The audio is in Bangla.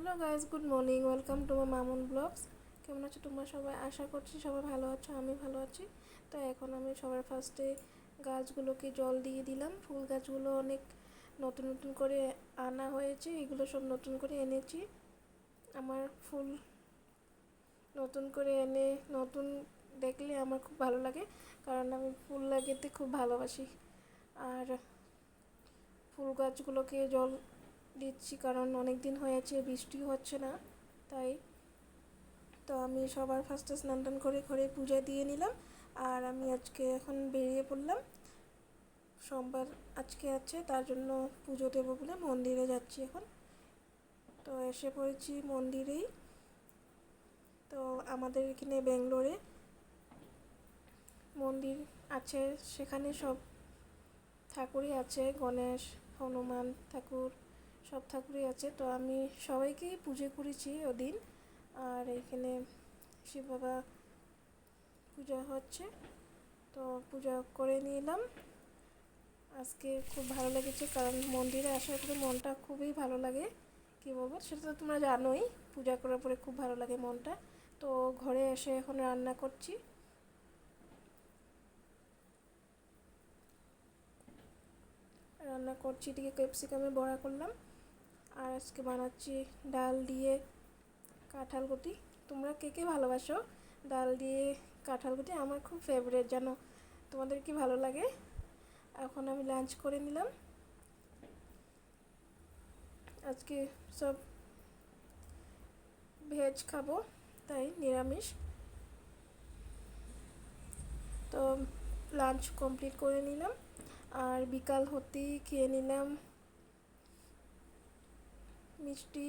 Hello guys, good morning. Welcome to my Mamun blogs. কেমন আছো তোমরা সবাই? আশা করছি সবাই ভালো আছো, আমি ভালো আছি। তো এখন আমি সবার ফার্স্টে গাছগুলোকে জল দিয়ে দিলাম। ফুল গাছগুলো অনেক নতুন নতুন করে আনা হয়েছে, এগুলো সব নতুন করে এনেছি। আমার ফুল নতুন করে এনে নতুন দেখলে আমার খুব ভালো লাগে, কারণ আমি ফুল লাগাতে খুব ভালোবাসি। আর ফুল গাছগুলোকে জল দিচ্ছি কারণ অনেক দিন হয়েছে বৃষ্টিও হচ্ছে না, তাই। তো আমি সবার ফার্স্টে স্নান টান করে ঘরে পূজা দিয়ে নিলাম। আর আমি আজকে এখন বেরিয়ে পড়লাম। সোমবার আজকে আছে, তার জন্য পুজো দেবো বলে মন্দিরে যাচ্ছি এখন। তো এসে পড়েছি মন্দিরেই। তো আমাদের এখানে ব্যাঙ্গালোরে মন্দির আছে, সেখানে সব ঠাকুরই আছে, গণেশ, হনুমান ঠাকুর, সব ঠাকুরই আছে। তো আমি সবাইকেই পুজো করেছি ওদিন। আর এখানে শিব বাবা পূজা হচ্ছে, তো পূজা করে নিলাম। আজকে খুব ভালো লেগেছে, কারণ মন্দিরে আসার পরে মনটা খুবই ভালো লাগে। কী বলবো, সেটা তো তোমরা জানোই, পূজা করার পরে খুব ভালো লাগে মনটা। তো ঘরে এসে এখন রান্না করছি। এদিকে ক্যাপসিকামে বড়া করলাম। আর আজকে বানাচ্ছি ডাল দিয়ে কাঁঠালগুটি। তোমরা কে কে ভালোবাসো ডাল দিয়ে কাঁঠালগুটি? আমার খুব ফেভারিট, জানো। তোমাদের কি ভালো লাগে? এখন আমি লাঞ্চ করে নিলাম। আজকে সব ভেজ খাবো, তাই নিরামিষ। তো লাঞ্চ কমপ্লিট করে নিলাম। আর বিকাল হতেই খেয়ে নিলাম মিষ্টি।